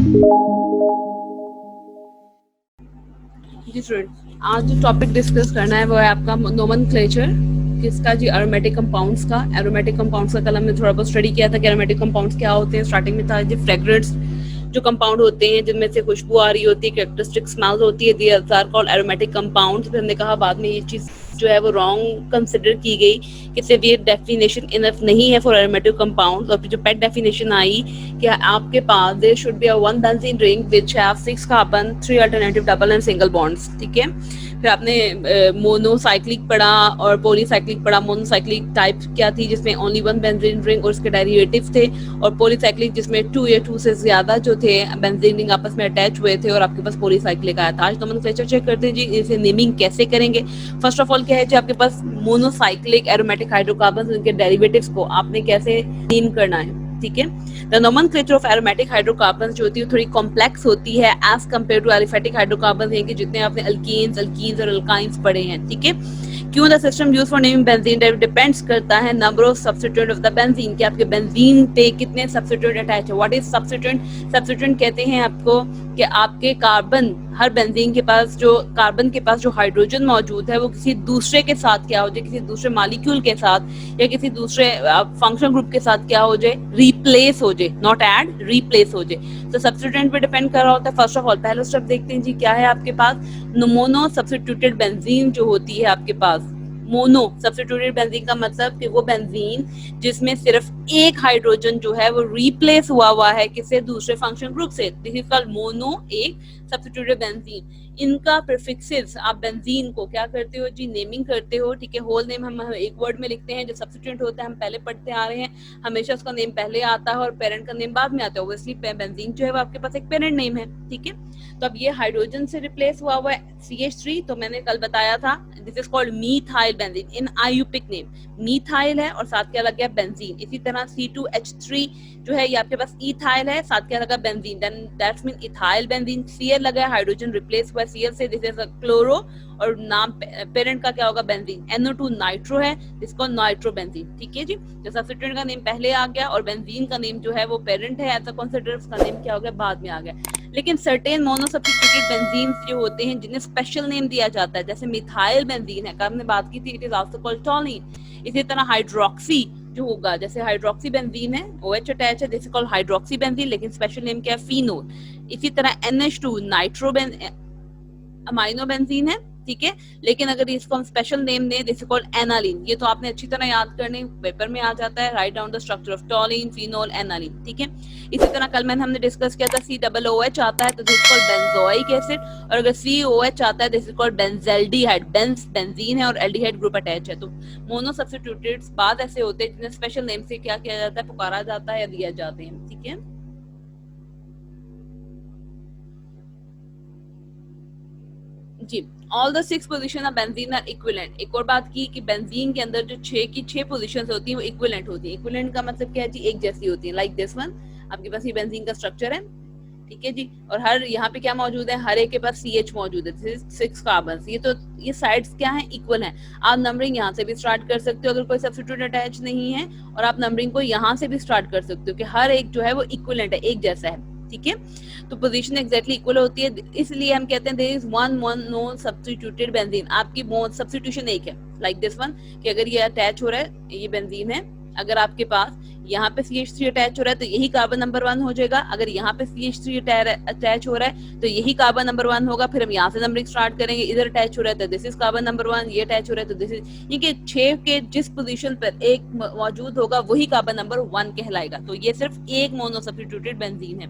जी student, आज जो topic discuss करना है वो है आपका नोमेनक्लेचर किसका जी, एरोमेटिक कंपाउंड्स का। एरोमेटिक कंपाउंड्स का कल हमने थोड़ा बहुत स्टडी किया था कि एरोमेटिक कंपाउंड्स क्या होते हैं। स्टार्टिंग में था जी फ्रेग्रेंस, जो कंपाउंड होते हैं जिनमें से खुशबू आ रही होती है, कैरेक्टरिस्टिक स्मेल होती है, these are called aromatic compounds. फिर हमने कहा बाद में ये चीज जो है वो रॉन्ग कंसिडर की गई कि सिर्फ ये डेफिनेशन इनफ नहीं है फॉर एरोमेटिक कंपाउंड्स, और फिर जो पेट डेफिनेशन आई कि आपके पास there should be a one benzene ring which have 6 carbon, 3 alternative double and single bonds. ठीक है, फिर आपने मोनोसाइक्लिक पढ़ा और पॉलीसाइक्लिक पढ़ा। मोनोसाइक्लिक टाइप क्या थी जिसमें ओनली वन बेंजीन रिंग और उसके डेरिवेटिव थे, और पॉलीसाइक्लिक जिसमें 2 या 2 से ज्यादा जो थे बेंजीन रिंग आपस में अटैच हुए थे, और आपके पास पॉलीसाइक्लिक आया था। आज तो नोमेनक्लेचर चेक करते हैं जी, इसे नेमिंग कैसे करेंगे। फर्स्ट ऑफ ऑल क्या है जी, आपके पास मोनोसाइक्लिक एरोमेटिक हाइड्रोकार्बन, उनके डेरिवेटिव्स को आपने कैसे नेम करना है। ठीक है, the nomenclature of aromatic hydrocarbon जो होती है थोड़ी कॉम्प्लेक्स होती है as compare to aliphatic hydrocarbon है कि जितने आपने अल्कीन्स और अल्काइंस पढ़े हैं। ठीक है, क्यों the system use for naming benzene depends करता है number of substituent of the benzene, कि आपके बेंजीन पे कितने सब्स्टिट्यूएंट अटैच है। What is substituent? सब्स्टिट्यूएंट कहते हैं आपको कि आपके कार्बन, हर बेंजीन के पास जो कार्बन के पास जो हाइड्रोजन मौजूद है वो किसी दूसरे के साथ क्या हो जाए, किसी दूसरे मॉलिक्यूल के साथ या किसी दूसरे फंक्शन ग्रुप के साथ क्या हो जाए, रिप्लेस हो जाए, नॉट ऐड, रिप्लेस हो जाए। तो सब्स्टिट्यूएंट पे डिपेंड कर रहा होता है। फर्स्ट ऑफ ऑल पहला स्टेप देखते हैं जी, क्या है आपके पास मोनो सब्स्टिट्यूटेड बेंजीन जो होती है आपके पास। मोनो सब्स्टिट्यूटेड बेंजीन का मतलब कि वो बेंजीन जिसमें सिर्फ एक हाइड्रोजन जो है वो रिप्लेस हुआ है किसी दूसरे फंक्शन ग्रुप से, दिस इज कॉल्ड मोनो, एक सब्स्टिट्यूटेड बेंजीन। इनका प्रीफिक्सेस आप बेंजीन को क्या करते हो जी, नेमिंग करते हो। ठीक है, होल नेम हम एक वर्ड में लिखते हैं, जो सब्स्टिट्यूएंट होता है हम पहले पढ़ते आ रहे हैं, हमेशा उसका नेम पहले आता है और पेरेंट का नेम बाद में आता है। ऑब्वियसली बेंजीन जो है वो आपके पास एक पेरेंट नेम है। ठीक है, तो अब ये हाइड्रोजन से रिप्लेस हुआ है CH3, तो मैंने कल बताया था this is called methyl benzene in IUPAC name. Methyl है और साथ क्या लग गया, बेंजीन। इसी तरह C2H3 जो है ये आपके पास इथाइल है, साथ क्या लगा, benzene, then that's mean ethyl benzene. Cl लगा है, हाइड्रोजन रिप्लेस हुआ Cl से, दिस इज अ क्लोरो, और नाम पेरेंट का क्या होगा, बेंजीन। NO2 नाइट्रो है, इसको नाइट्रो बेंजीन। ठीक है जी, जो सब्स्टिट्यूएंट का नेम पहले आ गया और बेंजीन का नेम जो है वो पेरेंट है, ऐसा कंसीडर, उसका नेम क्या हो गया, बाद में आ गया। लेकिन सर्टेन मोनो सब्स्टिट्यूटेड बेंजीन जो होते हैं जिन्हें स्पेशल नेम दिया जाता है, जैसे मिथाइल बेंजीन है, हमने बात की थी, इट इज आल्सो कॉल्ड टॉलिन। इसी तरह हाइड्रोक्सी जो होगा, जैसे हाइड्रोक्सी बेंजीन है, OH अटैच है, this is called hydroxy benzene, लेकिन स्पेशल नेम क्या है, फिनोल। इसी तरह NH2 नाइट्रो अमाइनो बेंजीन है। ठीक है, लेकिन अगर इसको हम स्पेशल नेम दें, दिस इज कॉल्ड एनालिन। ये तो आपने अच्छी तरह याद करने, पेपर में आ जाता है, write down the structure of टॉलिन, phenol, aniline. ठीक है, इसी तरह कल मैंने हमने डिस्कस किया था COOH आता है तो this is called benzoic acid, और अगर COH आता है this is called benzaldehyde. Benzene है और एल्डिहाइड ग्रुप अटैच है। तो मोनो सब्स्टिट्यूटेड्स बाद ऐसे होते हैं जिन्हें स्पेशल नेम से क्या किया जाता है, पुकारा जाता है या दिया जाते हैं। ठीक है जी, all the 6 position of benzene are equivalent. एक और बात की कि बेंजीन के अंदर जो 6 की 6 पोजीशंस होती हैं वो इक्विवेलेंट होती हैं। इक्विवेलेंट का मतलब क्या है जी, एक जैसी होती है, लाइक दिस वन। आपके पास ये बेंजीन का स्ट्रक्चर है, ठीक है जी, और हर यहाँ पे क्या मौजूद है, हर एक के पास CH मौजूद है, 6 कार्बन। ये तो ये साइड्स क्या है, इक्वल है। आप नंबरिंग यहाँ से भी स्टार्ट कर सकते हो अगर कोई सब्स्टिट्यूट अटैच नहीं है, और आप नंबरिंग को यहाँ से भी स्टार्ट कर सकते हो कि हर एक जो है वो इक्विवेलेंट है, एक जैसा है। ठीक है, तो पोजीशन एग्जैक्टली इक्वल होती है, इसलिए हम कहते हैं there is one mono substituted benzene. आपकी सब्स्टिट्यूशन एक है, लाइक दिस वन, कि अगर ये अटैच हो रहा है, ये बेंजीन है, अगर आपके पास यहाँ पे CH3 अटैच हो रहा है तो यही कार्बन नंबर 1 हो जाएगा। अगर यहाँ पे CH3 अटैच हो रहा है तो यही कार्बन नंबर 1 होगा। फिर हम यहाँ से नंबरिंग स्टार्ट करेंगे, इधर अटैच हो रहा है तो दिस इज कार्बन नंबर 1, ये अटैच हो रहा है तो दिस इज, ये 6 के जिस पोजीशन पर एक मौजूद होगा वही कार्बन नंबर 1 कहलाएगा। तो ये सिर्फ एक मोनो सब्स्टिट्यूटेड बेंजीन है।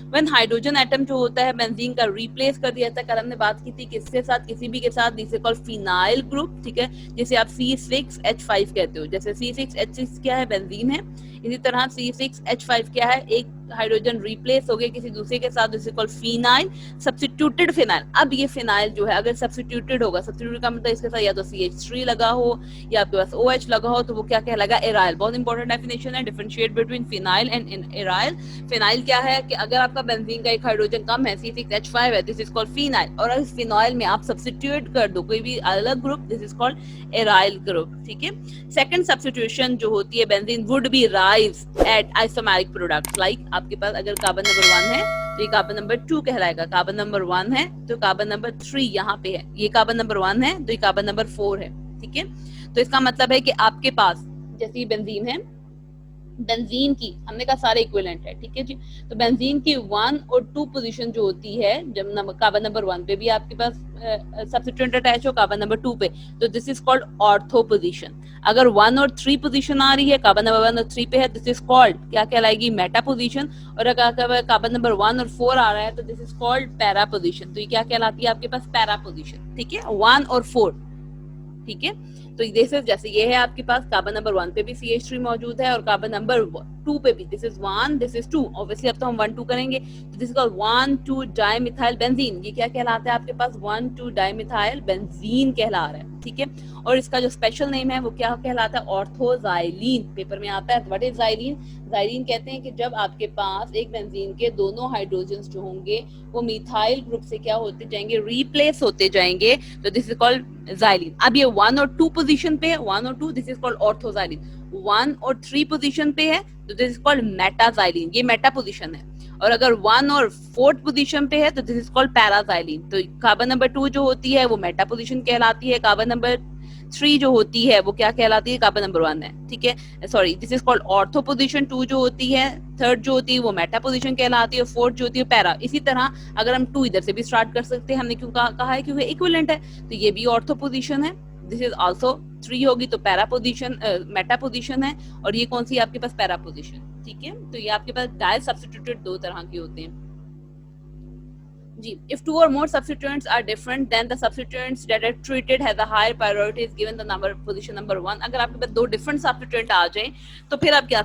व्हेन हाइड्रोजन एटम जो होता है बेंजीन का रिप्लेस कर दिया जाता है, कल हमने बात की थी किसके साथ, किसी भी के साथ, this is called phenyl group. ठीक है, जिसे आप C6H5 कहते हो। जैसे C6H6 क्या है, बेंजीन है, इसी तरह C6H5 क्या है, एक हाइड्रोजन रिप्लेस हो गए किसी दूसरे के साथ, this is called phenyl, substituted phenyl. अब ये फिनाइल जो है अगर सब्स्टिट्यूटेड होगा, सब्स्टिट्यूटेड का मतलब इसके साथ या तो CH3 लगा हो या आपके पास OH लगा हो, तो वो क्या कहलाएगा, एराइल। बहुत इंपॉर्टेंट डेफिनेशन है, differentiate between phenyl and aryl. Phenyl क्या है कि अगर आपका बेंजीन का एक हाइड्रोजन कम है, C6H5 है, दिस इज कॉल्ड फिनाइल, और इस फिनाइल में आप सब्स्टिट्यूट कर दो कोई भी अलग group, this is called aryl group. ठीक है, सेकंड सब्स्टिट्यूशन जो होती है benzene would be rise at isomeric products, like आपके पास अगर कार्बन नंबर 1 है तो ये कार्बन नंबर 2 कहलाएगा। कार्बन नंबर 1 है तो कार्बन नंबर 3 यहाँ पे है, ये कार्बन नंबर 1 है तो ये कार्बन नंबर 4 है। ठीक है, तो इसका मतलब है कि आपके पास जैसे ये बेंजीन है, बेंजीन की हमने कहा सारे इक्विवेलेंट है। ठीक है जी, तो बेंजीन की 1 और 2 पोजीशन जो होती है, जब कार्बन नंबर 1 पे भी आपके पास सब्स्टिट्यूएंट अटैच हो, कार्बन नंबर 2 पे, तो this is called ortho position. अगर 1 और 3 पोजीशन आ रही है, कार्बन नंबर 1 और 3 पे है, दिस इज कॉल्ड क्या कहलाएगी, मेटा पोजीशन। और अगर कार्बन नंबर 1 और 4 आ रहा है तो this is called para position. तो ये क्या कहलाती है आपके पास, पैरा पोजीशन। ठीक है, 1 और 4। ठीक है, तो जैसे ये है आपके पास कार्बन नंबर 1 पे भी CH3 मौजूद है और कार्बन नंबर 2 पे भी, this is 1 this is 2। Obviously अब तो हम 1 2 करेंगे, तो this is called 1 2 dimethyl benzene. ये क्या कहलाता है आपके पास, 1 2 डाइमिथाइल बेंजीन कहला रहा है। ठीक है, और इसका जो स्पेशल नेम है वो क्या कहलाता है, ऑर्थोजाइलीन। पेपर में आता है। What is xylene? जाइलीन कहते हैं कि जब आपके पास एक बेंजीन के दोनों हाइड्रोजन्स जो होंगे वो मिथाइल ग्रुप से क्या होते जाएंगे, रिप्लेस होते जाएंगे, तो दिस इज कॉल्ड जाइलीन। अब ये 1 और 2 पोजीशन पे है, 1 और 2, दिस इज कॉल्ड ऑर्थोजाइलीन। 1 और 3 पोजीशन पे है तो दिस इज कॉल्ड मेटाजाइलीन, ये मेटा पोजीशन है। और अगर 1 और 4th पोजीशन पे है तो दिस इज कॉल्ड पैराजाइलीन। तो कार्बन नंबर 2 जो होती है वो मेटा पोजीशन कहलाती है, कार्बन नंबर 3 जो होती है वो क्या कहलाती है, कार्बन नंबर 1 है। ठीक है, sorry, this is called ortho position. 2 जो होती है, 3rd जो होती है वो मेटा पोजीशन कहलाती है, 4th जो होती है पैरा। इसी तरह अगर हम 2 इधर से भी स्टार्ट कर सकते हैं, हमने क्यों कहा है, क्योंकि इक्विवेलेंट है, तो ये भी ऑर्थो पोजीशन है। दिस इज आल्सो 3 होगी तो पैरा पोजीशन, मेटा पोजीशन है, और ये कौन सी आपके पास, पैरा पोजीशन। ठीक है, तो ये आपके पास डाई सब्स्टिट्यूटेड 2 तरह के होते हैं जी। If 2 or more substituents are different, then the substituents that are treated has a higher priority is given the number position number 1। अगर आपके पास 2 different substituent आ जाए तो फिर आप क्या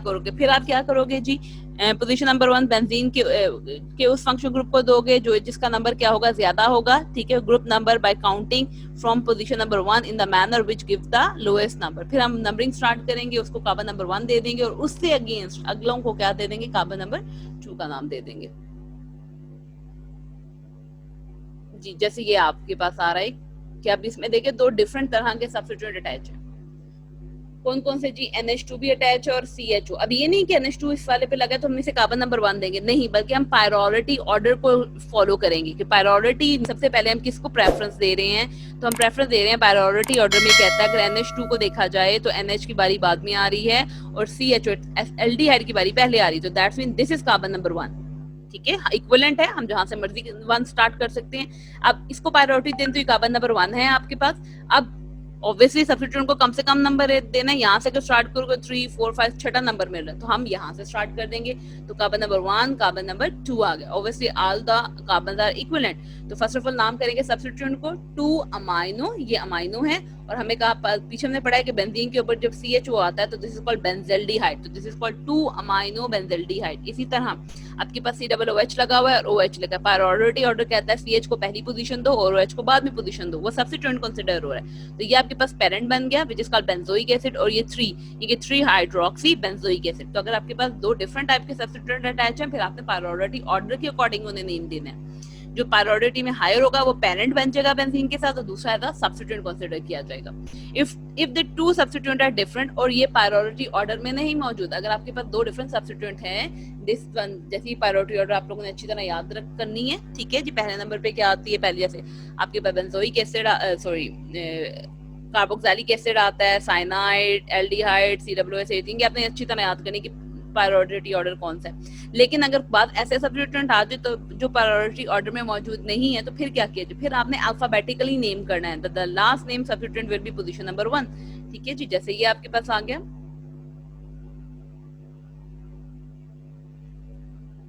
करोगे, जी, पोजीशन नंबर 1 बेंजीन के उस फंक्शन ग्रुप को दोगे जो जिसका नंबर क्या होगा, ज्यादा होगा। ठीक है, group number by counting from position number 1 in the manner which give the lowest number. फिर हम नंबरिंग स्टार्ट करेंगे, उसको कार्बन नंबर 1 दे देंगे और उससे अगेंस्ट अगलों को क्या दे देंगे, कार्बन नंबर 2 का नाम दे देंगे जी। जैसे ये आपके पास आ रहा है कि आप इसमें देखिए 2 डिफरेंट तरह के सब्स्टिट्यूएंट अटैच है। कौन कौन से जी, NH2 भी अटैच है और CHO। अब ये नहीं कि NH2 इस वाले पे लगा तो हम इसे कार्बन नंबर 1 देंगे, नहीं, बल्कि हम प्रायोरिटी ऑर्डर को फॉलो करेंगे कि प्रायोरिटी सबसे पहले हम किसको प्रेफरेंस दे रहे हैं, तो हम प्रेफरेंस दे रहे हैं प्रायोरिटी ऑर्डर में। कहता है अगर NH2 को देखा जाए तो NH की बारी बाद में आ रही है और CHO एल्डिहाइड की बारी पहले आ रही है, तो that's mean this is carbon number 1। ठीक है, इक्विवेलेंट है, हम जहां से मर्जी 1 स्टार्ट कर सकते हैं। अब इसको प्रायोरिटी दें तो ये कार्बन नंबर 1 है आपके पास। अब ऑब्वियसली सब्स्टिट्यूएंट को कम से कम नंबर देना है, यहाँ से अगर स्टार्ट करोगे 3 4 5 छठा नंबर मिल रहा है तो हम यहाँ से स्टार्ट कर देंगे, तो कार्बन नंबर 1 कार्बन नंबर 2 आ गया। Obviously all the carbon are equivalent, तो फर्स्ट ऑफ ऑल नाम करेंगे सब्स्टिट्यूएंट को 2 अमाइनो, ये अमाइनो है। और हमें कहा पीछे हमने पढ़ा है कि बेंजीन के ऊपर जब CHO आता है तो दिस इज कॉल्ड बेंजेल्डिहाइड, तो this is called 2 amino benzaldehyde. इसी तरह आपके पास COOH लगा हुआ है और OH लगा है। प्रायोरिटी ऑर्डर कहता है CH को पहली पोजीशन दो और OH को बाद में पोजीशन दो, वो सब्स्टिट्यूएंट कंसीडर हो रहा है। तो ये आपके पास पेरेंट बन गया which is called benzoic acid, और ये 3 हाइड्रोक्सी बेंजोइक एसिड। तो अगर आपके पास 2 डिफरेंट टाइप के सब्स्टिट्यूएंट अटैच हैं, फिर आपने प्रायोरिटी ऑर्डर के अकॉर्डिंग उन्हें नेम देना है। जो प्रायोरिटी में हायर होगा वो पेरेंट बन जाएगा बेंजीन के साथ, और दूसरा एज अ सब्स्टिट्यूएंट कंसीडर किया जाएगा। If the 2 substituent are different और ये प्रायोरिटी ऑर्डर में नहीं मौजूद, अगर आपके पास 2 डिफरेंट सब्स्टिट्यूएंट हैं, दिस वन जैसी प्रायोरिटी ऑर्डर आप लोगों ने अच्छी तरह याद करनी है। ठीक है जी, पहले नंबर पे क्या आती है, पहले जैसे आपके पास benzoic acid, sorry carboxylic acid आता है, साइनाइड, एल्डिहाइड, COOH, ये आपने अच्छी तरह याद करनी कि प्रायोरिटी ऑर्डर कौन सा है। लेकिन अगर बात ऐसे सब्स्टिट्यूएंट आ जाए तो जो प्रायोरिटी ऑर्डर में मौजूद नहीं है तो फिर क्या किया जाए, फिर आपने अल्फाबेटिकली नेम करना है। The last name substituent will B position number 1। ठीक है जी, जैसे ये आपके पास आ गया,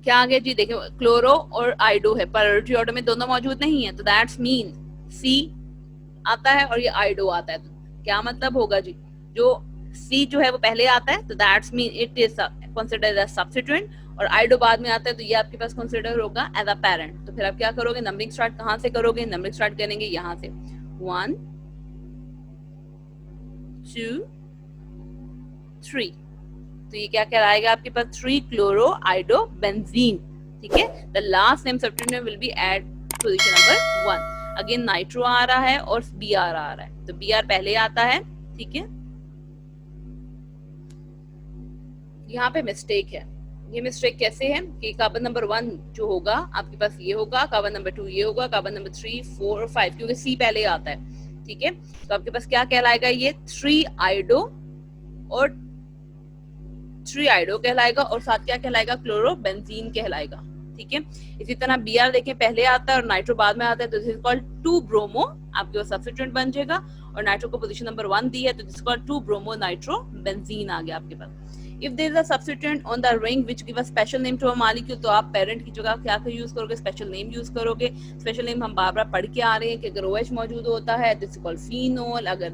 क्या आ गया जी, देखिए क्लोरो और आइडो है, प्रायोरिटी ऑर्डर में दोनों मौजूद नहीं है, तो दैट्स मीन C आता है और ये आइडो आता है। तो क्या मतलब होगा जी, जो C जो है वो पहले आता है तो that's mean it is considered as substituent, और आइडो बाद में आता है तो ये आपके पास कंसीडर होगा एज अ पेरेंट। तो फिर आप क्या करोगे, नंबरिंग स्टार्ट कहां से करोगे, नंबरिंग स्टार्ट करेंगे यहाँ से 1 2 3। तो ये क्या कहलाएगा आपके पास, 3 क्लोरो आइडो बेंजीन। ठीक है, the last name substituent will be at position number 1। Again nitro आ रहा है और Br आ रहा है, तो Br पहले आता है। ठीक है, यहाँ पे मिस्टेक है, ये मिस्टेक कैसे है कि कार्बन नंबर 1 जो होगा आपके पास ये होगा, कार्बन नंबर 2 ये होगा, कार्बन नंबर 3, 4 और 5 क्योंकि सी पहले आता है, ठीक है। तो आपके पास क्या कहलाएगा, ये 3 आइडो और 3 आइडो कहलाएगा और साथ क्या कहलाएगा, क्लोरोबेंजीन कहलाएगा, ठीक है। इसी तरह Br देखें पहले आता है और नाइट्रो बाद में आता है, तो दिस इज कॉल्ड 2 ब्रोमो, आपके पास सब्स्टिट्यूएंट बन जाएगा। और नाइट्रो को पोजीशन नंबर 1 दी है तो this is called 2 bromo nitro benzene आ गया आपके पास। If there is a substituent on the ring which give a special name to a molecule, तो आप पेरेंट की जगह क्या यूज करोगे, स्पेशल नेम यूज करोगे। स्पेशल नेम हम बार बार पढ़ के आ रहे हैं कि अगर OH मौजूद होता है दिस इज कॉल्ड फिनोल, अगर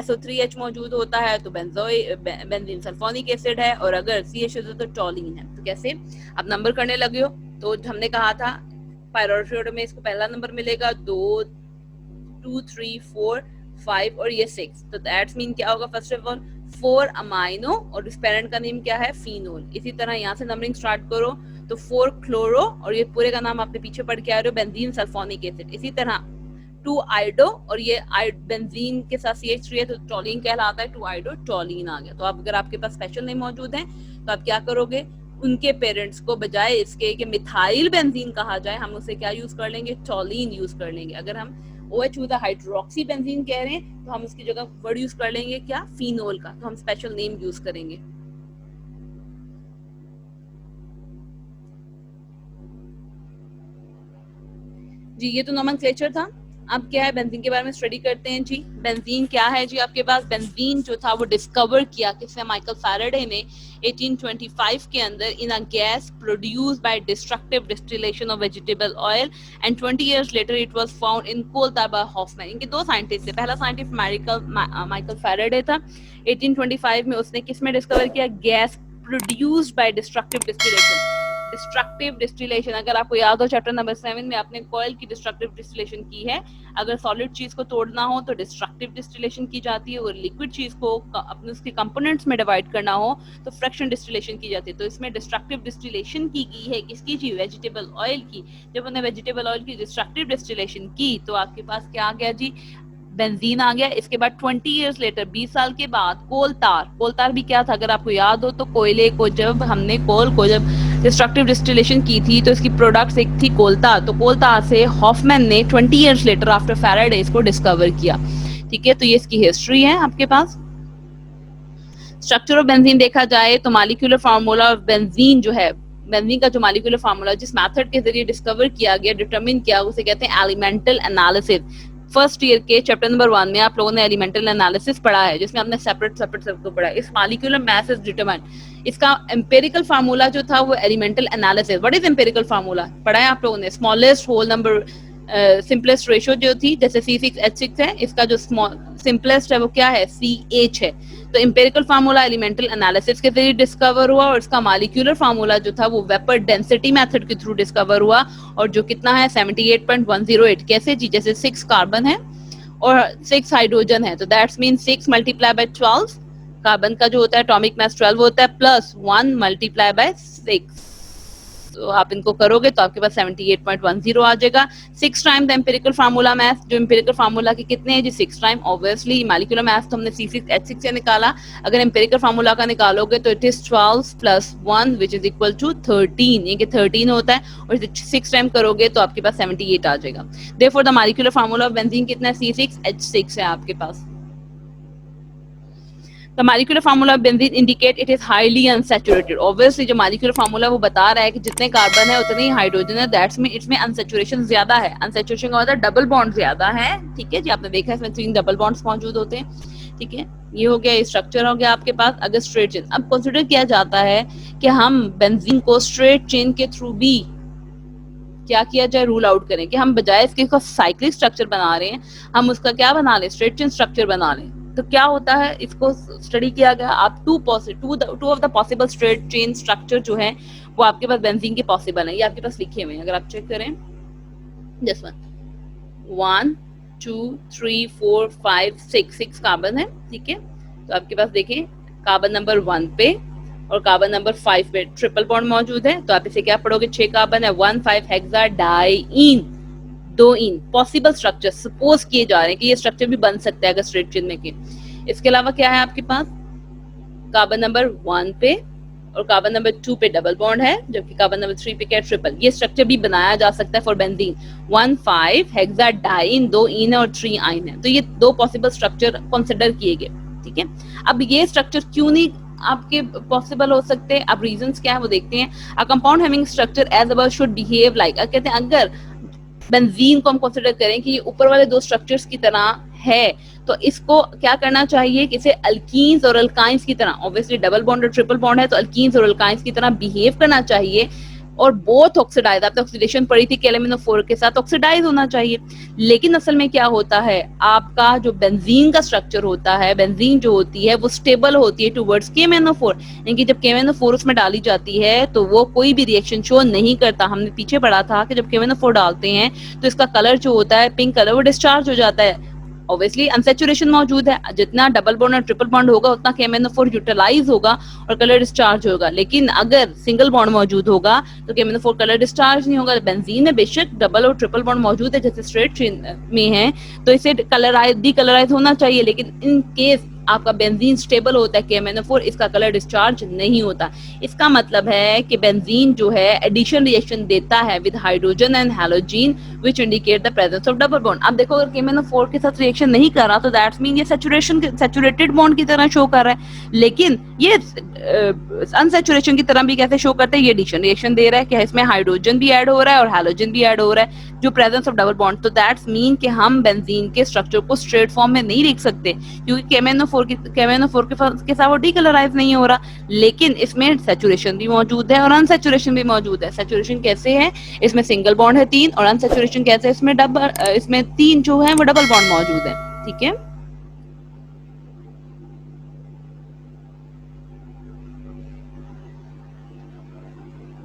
SO3H मौजूद होता है तो बेंजीन सल्फोनिक एसिड है, और अगर CH हो तो टॉलिन है। तो कैसे आप नंबर करने लगे हो, तो हमने कहा था प्रायोरिटी ऑर्डर में इसको पहला नंबर मिलेगा, 2, 3, 4, 5 और ये 6। तो दैट्स मीन क्या होगा, फर्स्ट ऑफ ऑल 4 अमाइनो और इस पेरेंट का नेम क्या है, फिनोल। इसी तरह यहाँ से नंबरिंग स्टार्ट करो तो 4 क्लोरो और ये पूरे का नाम आपने पीछे पढ़ के आ रहे हो, बेंजीन सल्फोनिक एसिड। इसी तरह 2 आइडो और ये बेंजीन के साथ CH3 है तो टॉलिन कहलाता है, 2 आइडो टॉलिन आ गया। तो आप अगर आपके पास स्पेशल नेम मौजूद है तो आप क्या करोगे, उनके पेरेंट्स को बजाय इसके कि मिथाइल बेंजीन कहा जाए हम उसे क्या यूज कर लेंगे, टॉलिन यूज कर लेंगे। अगर हम OH विद हाइड्रोक्सी बेंजीन कह रहे हैं तो हम उसकी जगह वर्ड यूज कर लेंगे क्या, फिनोल का, तो हम स्पेशल नेम यूज करेंगे। जी ये तो नोमेनक्लेचर था। अब क्या है, बेंजीन के बारे में स्टडी करते हैं जी। बेंजीन क्या है जी, आपके पास बेंजीन जो था वो डिस्कवर किया किसने, माइकल फैराडे ने 1825 के अंदर in a gas produce by destructive distillation of vegetable oil and 20 years later it was found in coal tar by Hofmann. इनके दो साइंटिस्ट थे, पहला साइंटिस्ट माइकल फैराडे था, 1825 में उसने किस में डिस्कवर किया, gas produced by destructive distillation. Destructive distillation अगर आपको याद हो चैप्टर नंबर 7 में आपने कॉइल की डिस्ट्रक्टिव डिस्टिलेशन की है। अगर सॉलिड चीज को तोड़ना हो तो डिस्ट्रक्टिव डिस्टिलेशन की जाती है, और लिक्विड चीज को अपने उसके कंपोनेंट्स में डिवाइड करना हो तो फ्रैक्शन डिस्टिलेशन की जाती है। तो इसमें डिस्ट्रक्टिव डिस्टिलेशन की है किसकी जी, वेजिटेबल ऑयल की। जब उन्होंने वेजिटेबल ऑयल की डिस्ट्रक्टिव डिस्टिलेशन की तो आपके पास क्या आ गया जी, बेंजीन आ गया। इसके बाद 20 इयर्स लेटर 20 साल के बाद कोल तार भी क्या था, अगर आपको याद हो तो कोयले को जब हमने कोल को जब डिस्ट्रक्टिव डिस्टिलेशन की थी तो इसकी प्रोडक्ट्स एक थी कोलतार, तो कोलतार से हॉफमैन ने 20 इयर्स लेटर आफ्टर फैराडे इसको डिस्कवर किया, ठीक है। तो ये इसकी हिस्ट्री है आपके पास। स्ट्रक्चर ऑफ बेंजीन देखा जाए तो मॉलिक्यूलर फार्मूला ऑफ बेंजीन जो है, बेंजीन का जो मॉलिक्यूलर फार्मूला जिस मेथड के जरिए डिस्कवर किया गया, डिटरमिन किया, उसे कहते हैं एलिमेंटल एनालिसिस। फर्स्ट ईयर के चैप्टर नंबर 1 में आप लोगों ने एलिमेंटल एनालिसिस पढ़ा है, जिसमें आपने सेपरेट सबको पढ़ा है। इस मॉलिक्यूलर मास इज डिटरमाइंड, इसका एम्पिरिकल फार्मूला जो था वो elemental analysis. What is empirical formula पढ़ा है आप लोगों ने, smallest whole number simplest ratio जो थी, जैसे C6H6 है, इसका जो सिंपलेस्ट है वो क्या है, CH है। तो एम्पिरिकल फार्मूला एलिमेंटल एनालिसिस के जरिए डिस्कवर हुआ, और इसका मॉलिक्यूलर फार्मूला जो था वो वेपर डेंसिटी मेथड के थ्रू डिस्कवर हुआ, और जो कितना है 78.108। कैसे जी, जैसे 6 कार्बन है और 6 हाइड्रोजन है, तो that's mean 6 multiply by 12, carbon का जो होता है एटॉमिक मास 12 होता है, प्लस 1 मल्टीप्लाई बाय 6, तो आप इनको करोगे तो आपके पास 78.10 आ जाएगा। 6 time the empirical formula mass, जो एम्पिरिकल फार्मूला के कितने हैं जी, 6 टाइम। ऑब्वियसली मॉलिक्यूलर मास तो हमने C6H6 से निकाला, अगर एम्पिरिकल फार्मूला का निकालोगे तो it is 12 plus 1 which is equal to 13, ये 13 होता है, और 6 टाइम करोगे तो आपके पास 78 आ जाएगा। Therefore the molecular formula of benzene कितना है, C6H6 है आपके पास। The molecular formula of benzene indicate it is highly unsaturated. Obviously जो molecular formula वो बता रहा है कि जितने कार्बन है उतने ही हाइड्रोजन है, दैट्स मीन इसमें अनसैचुरेशन ज्यादा है। अनसैचुरेशन का मतलब डबल बॉन्ड ज्यादा है, ठीक है जी, आपने देखा है इसमें 3 डबल बॉन्ड्स मौजूद होते हैं, ठीक है। ये हो गया, ये स्ट्रक्चर हो गया आपके पास। अगर स्ट्रेट चेन, अब कंसिडर किया जाता है कि हम बेंजीन को स्ट्रेट चेन के थ्रू भी क्या किया जाए, रूल आउट करें कि हम बजाय इसके साइक्लिक स्ट्रक्चर बना रहे हैं, हम उसका क्या बना लें, स्ट्रेट चेन स्ट्रक्चर बना लें। तो क्या होता है, इसको स्टडी किया गया, आप two of the possible straight chain structure जो है वो आपके पास बेंजीन के पॉसिबल है, ये आपके पास लिखे हुए हैं, अगर आप चेक करें, जस्ट 1 2 3 4 5 6 कार्बन है, ठीक है। तो आपके पास देखें कार्बन नंबर 1 पे और कार्बन नंबर 5 पे ट्रिपल बॉन्ड मौजूद है, तो आप इसे क्या पढ़ोगे, 6 कार्बन है, 1,5 हेक्सा डाइईन, 2 इन पॉसिबल स्ट्रक्चर सपोज किए जा रहे हैं कि ये स्ट्रक्चर भी बन सकता है अगर स्ट्रेट चेन में के। इसके अलावा क्या है आपके पास, कार्बन नंबर 1 पे और कार्बन नंबर 2 पे डबल बॉन्ड है, जबकि कार्बन नंबर 3 पे क्या है ट्रिपल। ये स्ट्रक्चर भी बनाया जा सकता है फॉर बेंजीन। 1,5 हेक्साडाइन, 2 इन और 3 आइन है। तो ये 2 पॉसिबल स्ट्रक्चर कंसिडर किए गए, ठीक है। अब ये स्ट्रक्चर क्यों नहीं आपके पॉसिबल हो सकते, अब रीजंस क्या है वो देखते हैं। A compound having structure as above should behave like, कहते हैं अगर बेंजीन को हम कंसिडर करें कि ये ऊपर वाले 2 स्ट्रक्चर्स की तरह है, तो इसको क्या करना चाहिए कि इसे अल्कीन्स और अल्काइंस की तरह, ऑब्वियसली डबल बॉन्ड और ट्रिपल बॉन्ड है तो अल्कीन्स और अल्काइंस की तरह बिहेव करना चाहिए, और बोथ ऑक्सीडाइज, आपने ऑक्सीडेशन पढ़ी थी कि NO4 के साथ ऑक्सीडाइज होना चाहिए। लेकिन असल में क्या होता है, आपका जो बेंजीन का स्ट्रक्चर होता है, बेंजीन जो होती है वो स्टेबल होती है टुवर्ड्स KMnO4, यानी कि जब KMnO4 उसमें डाली जाती है तो वो कोई भी रिएक्शन शो नहीं करता। हमने पीछे पढ़ा था कि जब KMnO4 डालते हैं तो इसका कलर जो होता है पिंक कलर, वो डिस्चार्ज हो जाता है। ऑब्वियसली अनसेचुरेशन मौजूद है, जितना डबल बॉन्ड और ट्रिपल बॉन्ड होगा उतना KMnO4 यूटिलाइज होगा और कलर डिस्चार्ज होगा। लेकिन अगर सिंगल बॉन्ड मौजूद होगा तो KMnO4 कलर डिस्चार्ज नहीं होगा। बेंजीन में बेशक डबल और ट्रिपल बॉन्ड मौजूद है जैसे स्ट्रेट चेन में है, तो इसे कलराइज डीकलराइज होना चाहिए। लेकिन इन केस आपका बेंजीन स्टेबल होता है KMnO4, इसका कलर डिस्चार्ज नहीं होता। इसका मतलब है कि बेंजीन जो है एडिशन रिएक्शन देता है with hydrogen and halogen which indicate the presence of double bond. अब देखो अगर KMnO4 के साथ रिएक्शन नहीं कर रहा तो दैट्स मीन ये सैचुरेटेड बॉन्ड की तरह शो कर रहा है, लेकिन ये अनसैचुरेशन की तरह भी कैसे शो करता है, ये एडिशन रिएक्शन दे रहा है कि इसमें हाइड्रोजन भी ऐड हो रहा है और हैलोजन भी ऐड हो रहा है जो प्रेजेंस ऑफ डबल बॉन्ड। तो दैट्स मीन कि हम बेंजीन के स्ट्रक्चर को स्ट्रेट फॉर्म में नहीं लिख सकते क्योंकि KMnO4 के साथ वो डीकलराइज नहीं हो रहा, लेकिन इसमें सैचुरेशन भी मौजूद है और अनसैचुरेशन भी मौजूद है। सैचुरेशन कैसे है, इसमें सिंगल बॉन्ड है 3, और अनसैचुरेशन कैसे है, इसमें 3 जो है वो डबल बॉन्ड मौजूद है, ठीक है।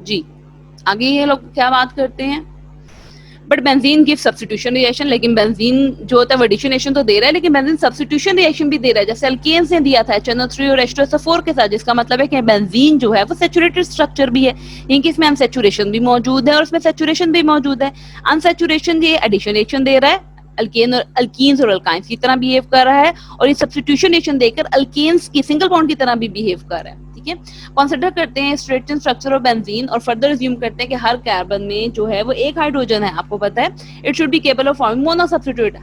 जी आगे ये लोग क्या बात करते हैं, but benzene give substitution reaction. लेकिन बेंजीन जो होता है वो एडिशन रिएक्शन तो दे रहा है, लेकिन बेंजीन सब्स्टिट्यूशन रिएक्शन भी दे रहा है, जैसे अल्केन्स ने दिया था HNO3 और H2SO4 के साथ, जिसका मतलब है कि बेंजीन जो है वो सैचुरेटेड स्ट्रक्चर भी है, यानी इसमें अनसैचुरेशन भी मौजूद है और उसमें सैचुरेशन भी मौजूद है। अनसैचुरेशन ये एडिशन रिएक्शन दे रहा है, अल्कीन्स और अल्काइंस की तरह बिहेव कर रहा है, और ये सब्स्टिट्यूशन रिएक्शन देकर अल्केन्स की सिंगल बॉन्ड की तरह भी बिहेव कर रहा है, ठीक है। कंसीडर करते हैं straight chain structure of benzene और फर्दर अज्यूम करते हैं कि हर कार्बन में जो है वो एक हाइड्रोजन है, आपको पता है it should be capable of forming mono substitute.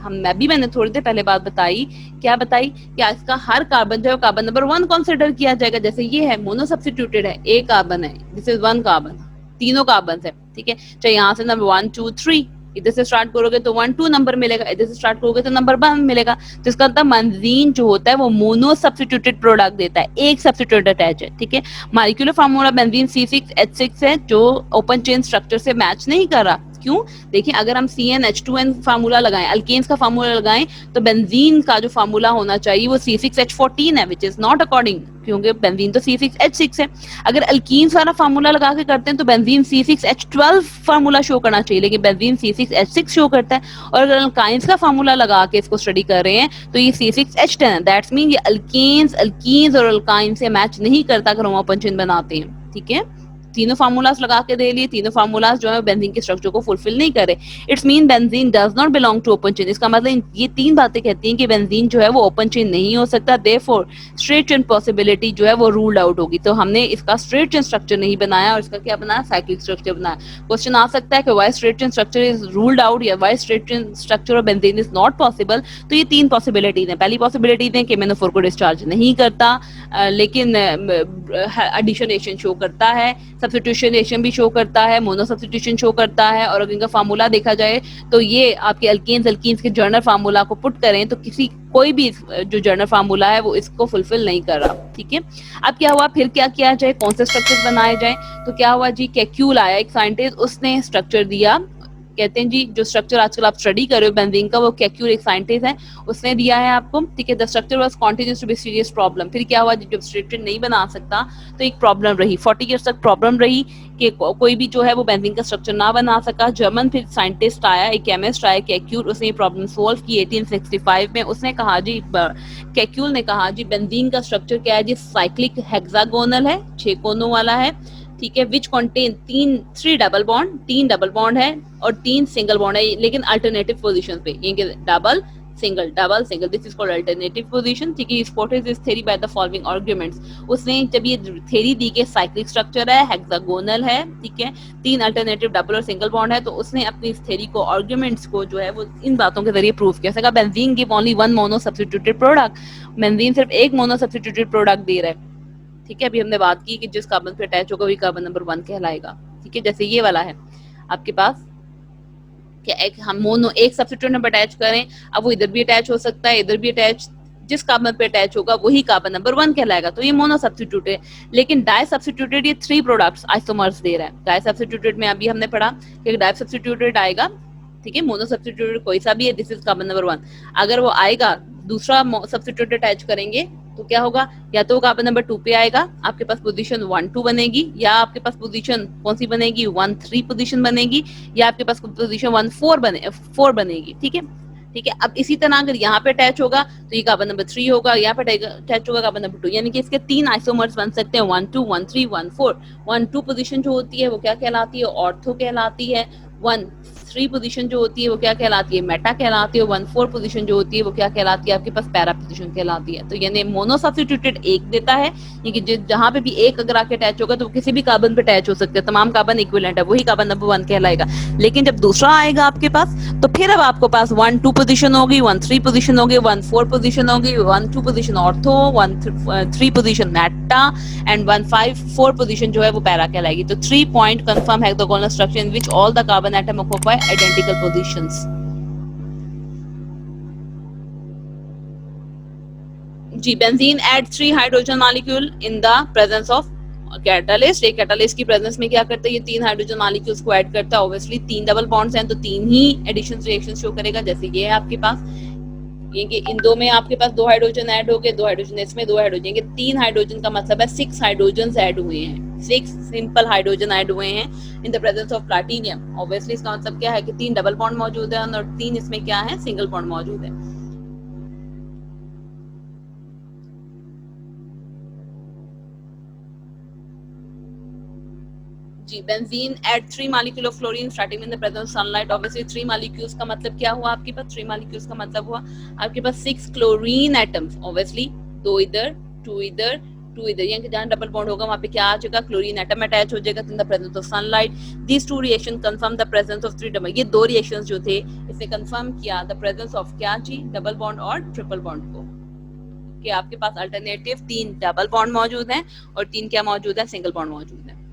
मैंने थोड़ी देर पहले बात बताई, क्या बताई कि इसका हर कार्बन जो है कार्बन नंबर 1 कंसीडर किया जाएगा। जैसे ये है मोनो सब्स्टिट्यूटेड है, एक कार्बन है, दिस इज 1 कार्बन, तीनों कार्बन है, ठीक है। चाहे यहाँ से नंबर 1 2 3 इधर से स्टार्ट करोगे तो 1 2 नंबर मिलेगा, इधर से स्टार्ट करोगे तो नंबर 1 मिलेगा। तो इसका मतलब बेंजीन जो होता है वो मोनो सब्स्टिट्यूटेड प्रोडक्ट देता है, एक सब्स्टिट्यूट अटैच है, ठीक है। मॉलिक्यूलर फार्मूला बेंजीन C6H6 है जो ओपन चेन स्ट्रक्चर से मैच नहीं कर रहा। क्यों, देखिए अगर हम CnH2n फार्मूला लगाएं, अल्केन्स का फार्मूला लगाएं, तो बेंजीन का जो फार्मूला होना चाहिए वो C6H14 है, विच इज नॉट अकॉर्डिंग, क्योंकि बेंजीन तो C6H6 है। अगर अल्कीन्स वाला फार्मूला लगा के करते हैं तो बेंजीन C6H12 फार्मूला शो करना चाहिए, लेकिन बेंजीन C6H6 शो करता है। और अगर अल्काइंस का फार्मूला लगा के इसको स्टडी कर रहे हैं तो ये C6H10 है। दैट्स मीन ये अल्कीन्स और अल्काइंस से मैच नहीं करता अगर हम ओपन चेन बनाते हैं, ठीक है। तीनों फार्मूलाज लगा के दे लिए, तीनों फार्मूलाज जो है बेंजीन के स्ट्रक्चर को फुलफिल नहीं करे। It's mean benzene does not belong to open chain. इसका मतलब ये 3 बातें कहती हैं कि बेंजीन जो है वो ओपन चेन नहीं हो सकता, देयरफॉर स्ट्रेट चेन पॉसिबिलिटी जो है वो रूल्ड आउट होगी। तो हमने इसका स्ट्रेट चेन स्ट्रक्चर नहीं बनाया और इसका क्या बनाया, साइक्लिक स्ट्रक्चर बनाया। क्वेश्चन आ सकता है कि why straight chain structure is ruled out या why straight chain structure of benzene is not possible. तो ये 3 पॉसिबिलिटीज हैं। पहली पॉसिबिलिटीज है कि KMnO4 को डिस्चार्ज नहीं करता, लेकिन एडिशन रिएक्शन शो करता है, सब्स्टिट्यूशन रिएक्शन भी शो करता है, मोनो सब्स्टिट्यूशन शो करता है। और अगर इनका फार्मूला देखा जाए तो ये आपके अल्केन्स के जर्नल फार्मूला को पुट करें तो कोई भी जो जर्नल फार्मूला है वो इसको फुलफिल नहीं कर रहा, ठीक है। अब क्या हुआ, फिर क्या किया जाए, कौन से स्ट्रक्चर बनाए जाए, तो क्या हुआ जी, केक्यूल आया एक साइंटिस्ट, उसने स्ट्रक्चर दिया। कहते हैं जी जो स्ट्रक्चर आजकल आप स्टडी कर रहे हो बेंजीन का, वो केक्यूल एक साइंटिस्ट है, उसने दिया है आपको, ठीक है। The structure was continuous to be serious problem. फिर क्या हुआ, जब स्ट्रक्चर नहीं बना सकता तो एक प्रॉब्लम रही, 40 ईयर्स तक प्रॉब्लम रही कि कोई भी जो है वो बेंजीन का स्ट्रक्चर ना बना सका। जर्मन फिर साइंटिस्ट आया, एक केमिस्ट आया केक्यूल, उसने ये प्रॉब्लम सॉल्व की 1865 में। उसने कहा जी, केक्यूल ने कहा जी बेंजीन का स्ट्रक्चर क्या है जी, साइक्लिक हेक्सागोनल है, 6 कोनों वाला है, ठीक है। Which contain 3 double bond, 3 double bond है और 3 सिंगल बॉन्ड है, लेकिन अल्टरनेटिव पोजीशन पे, यानी कि double single, double, single, this is called alternative position. ठीक है, supported this theory by the following arguments. उसने जब ये थ्योरी दी कि साइक्लिक स्ट्रक्चर है, हेक्सागोनल है, ठीक है, 3 अल्टरनेटिव डबल और सिंगल बॉन्ड है, तो उसने अपनी इस थ्योरी को, आर्गुमेंट्स को जो है वो इन बातों के जरिए प्रूव किया। उसने कहा benzene give only one mono substituted product, benzene सिर्फ एक मोनो सब्स्टिट्यूटेड प्रोडक्ट दे रहा है। ठीक है, अभी हमने बात की कि जिस कार्बन पे अटैच होगा वही कार्बन नंबर 1 कहलाएगा। ठीक है, जैसे ये वाला है आपके पास, कि एक हम मोनो एक सब्स्टिट्यूट में अटैच करें, अब वो इधर भी अटैच हो सकता है, इधर भी अटैच, जिस कार्बन पे अटैच होगा वही कार्बन नंबर 1 कहलाएगा, तो ये मोनो सब्स्टिट्यूट है। लेकिन डाई सब्स्टिट्यूटेड ये 3 प्रोडक्ट्स आइसोमर्स दे रहा है। डाई सब्स्टिट्यूटेड में अभी हमने पढ़ा कि डाई सब्स्टिट्यूटेड आएगा, ठीक है, मोनो सब्स्टिट्यूटेड कोई सा भी है, दिस इज कार्बन नंबर 1। अगर वो आएगा, दूसरा सब्स्टिट्यूट अटैच करेंगे तो क्या होगा, या तो कार्बन नंबर 2 पे आएगा, आपके पास पोजीशन 1 2 बनेगी, या आपके पास पोजीशन कौन सी बनेगी, 1 3 पोजीशन बनेगी, या आपके पास पोजीशन 1 4 बनेगी। ठीक है, ठीक है। अब इसी तरह अगर यहाँ पे अटैच होगा तो ये कार्बन नंबर 3 होगा, यहाँ पे अटैच होगा कार्बन नंबर 2, यानी कि इसके 3 आइसोमर्स बन सकते हैं, 1 2 1 3 1 4। 1 2 पोजीशन जो होती है वो क्या कहलाती है, ऑर्थो कहलाती है। 1 3 पोजीशन जो होती है वो क्या कहलाती है, मेटा कहलाती है। 1 4 पोजीशन जो होती है वो क्या कहलाती है, आपके पास पैरा पोजीशन कहलाती है। तो यानी मोनो सब्स्टिट्यूटेड एक देता है, ये कि जहां पे भी एक अगर आके अटैच होगा तो किसी भी कार्बन पे अटैच हो सकते हैं, तमाम कार्बन इक्विवेलेंट है, वही कार्बन नंबर 1 कहलाएगा। लेकिन जब दूसरा आएगा आपके पास, तो फिर अब आपके पास 1 2 पोजीशन होगी, 1 3 पोजीशन होगी, 1 4 पोजीशन होगी, 1 2 position ortho, 1 3 position meta, and 1 5 4 position जो है वो पैरा कहलाएगी। तो 3 point confirm hexagonal structure in which all the carbon atom occupy identical positions। जी, benzene add 3 hydrogen molecule in the presence of catalyst. एक catalyst की presence में क्या करता है, ये 3 हाइड्रोजन मॉलिक्यूल्स को ऐड करता है। ऑब्वियसली 3 डबल बॉन्ड्स हैं तो 3 ही एडिशन रिएक्शन शो करेगा, जैसे ये है आपके पास, ये कि इन दो में आपके पास 2 हाइड्रोजन ऐड हो गए, 2 हाइड्रोजन इसमें, 2 हाइड्रोजन, ये 3 हाइड्रोजन का मतलब है 6 हाइड्रोजन ऐड हुए हैं, 6 सिंपल हाइड्रोजन ऐड हुए हैं इन the presence of platinum. Obviously इसका मतलब क्या है कि 3 डबल बॉन्ड मौजूद है और 3 इसमें क्या है, सिंगल बॉन्ड मौजूद है। जी, benzene add 3 molecule of fluorine starting in the presence of sunlight. Obviously 3 molecules का मतलब क्या हुआ आपके पास, 3 मॉलिक्यूल्स का मतलब हुआ आपके पास 6 क्लोरीन एटम्स। ऑब्वियसली 2 इधर 2 इधर 2 इधर, यानी कि जहां डबल बॉन्ड होगा वहां पे क्या आ जाएगा, क्लोरीन एटम अटैच हो जाएगा in the presence of sunlight. These 2 reaction confirm the presence of 3 double, ये 2 रिएक्शंस जो थे इसने कंफर्म किया द प्रेजेंस ऑफ क्या जी, डबल बॉन्ड और ट्रिपल बॉन्ड को, कि आपके पास अल्टरनेटिव 3 डबल बॉन्ड मौजूद हैं और 3 क्या मौजूद है, सिंगल बॉन्ड मौजूद है।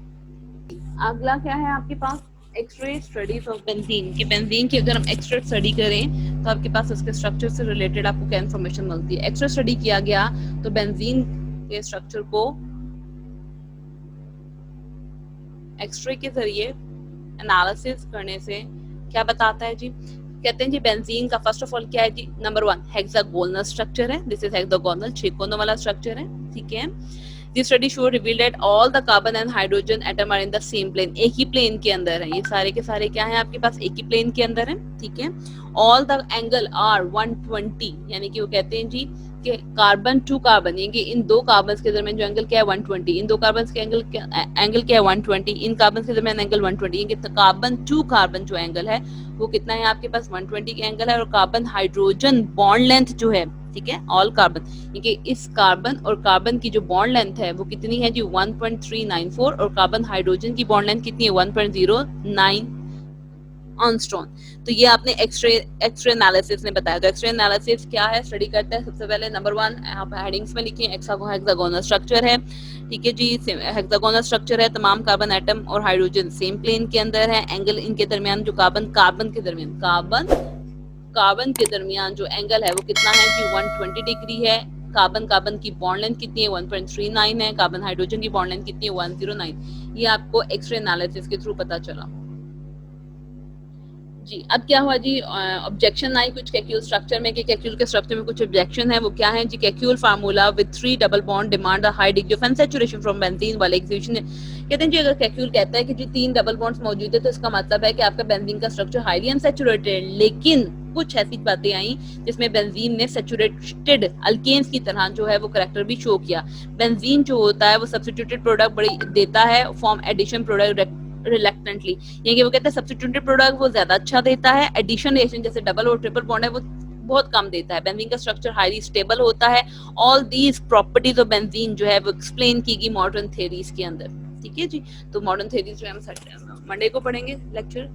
अगला क्या है आपके पास, एक्स-रे स्टडीज ऑफ बेंजीन। कि बेंजीन की अगर हम एक्स-रे स्टडी करें तो आपके पास उसके स्ट्रक्चर से रिलेटेड आपको क्या इंफॉर्मेशन मिलती है। एक्स-रे स्टडी किया गया तो बेंजीन के स्ट्रक्चर को एक्स-रे के जरिए एनालिसिस करने से क्या बताता है जी, कहते हैं जी बेंजीन का फर्स्ट ऑफ ऑल क्या है जी, नंबर 1 हेक्सागोनल स्ट्रक्चर है, दिस इज हेक्सागोनल, 6 कोनों वाला स्ट्रक्चर है। ठीक है, This study show revealed that all the carbon and hydrogen atom are in the same plane, एक ही प्लेन के अंदर है, ये सारे के सारे क्या है आपके पास, एक ही प्लेन के अंदर है। ठीक है, all the angle are 120, यानी कि वो कहते हैं जी कि कार्बन टू कार्बन, यानी कि इन दो कार्बन के दरमियान जो एंगल क्या है 120, इन दो कार्बन के एंगल क्या है 120, इन कार्बन के दरमियान एंगल 120, यानी कि कार्बन टू कार्बन जो एंगल है वो कितना है आपके पास 120 के एंगल है। और कार्बन हाइड्रोजन बॉन्ड लेंथ जो है, ठीक है, ऑल कार्बन, यानी इस कार्बन और कार्बन की जो बॉन्ड लेंथ है वो कितनी है जी 1.394, और कार्बन हाइड्रोजन की बॉन्ड लेंथ कितनी है 1.09 ऑनस्ट्रॉन। तो ये आपने एक्सरे एनालिसिस ने बताया। तो एक्सरे एनालिसिस क्या है, स्टडी करता है सबसे पहले नंबर 1 आप हेडिंग्स में लिखिए, हेक्सागोनल स्ट्रक्चर है। ठीक है जी, हेक्सागोनल स्ट्रक्चर है, तमाम कार्बन एटम और हाइड्रोजन सेम प्लेन के अंदर है। एंगल इनके दरमियान जो कार्बन के दरमियान जो एंगल है वो कितना है जी 120 डिग्री है। कार्बन की बॉन्ड लेंथ कितनी है 1.39 है, कार्बन हाइड्रोजन की बॉन्ड लेंथ कितनी है 109। ये आपको एक्सरे एनालिसिस के थ्रू पता चला जी। अब क्या हुआ जी, ऑब्जेक्शन आई कुछ कैक्यूल स्ट्रक्चर में, कि कैक्यूल के स्ट्रक्चर में कुछ ऑब्जेक्शन है, वो क्या है जी, Kekule formula with 3 double bond demand a high degree of unsaturation from benzene वाले एग्जीक्यूशन। कहते हैं जी अगर कैक्यूल कहता है कि जी 3 डबल बॉन्ड्स मौजूद है तो इसका मतलब है कि आपका बेंजीन का स्ट्रक्चर हाईली अनसैचुरेटेड। लेकिन कुछ ऐसी बातें आई जिसमें बेंजीन ने सैचुरेटेड अल्केन्स की तरह जो है वो करैक्टर भी शो किया। बेंजीन जो होता है वो सब्स्टिट्यूटेड प्रोडक्ट बड़ी देता है फॉर्म एडिशन प्रोडक्ट रिलेक्टेंटली, यानी कि वो कहते हैं सब्स्टिट्यूटेड प्रोडक्ट वो ज्यादा अच्छा देता है, एडिशन रिएक्शन जैसे डबल और ट्रिपल बॉन्ड है वो बहुत काम देता है। बेंजीन का स्ट्रक्चर हाईली स्टेबल होता है। All these properties of benzene जो है वो एक्सप्लेन की गई मॉडर्न थ्योरीज के अंदर। ठीक है जी, तो मॉडर्न थ्योरीज जो है हम मंडे को पढ़ेंगे लेक्चर।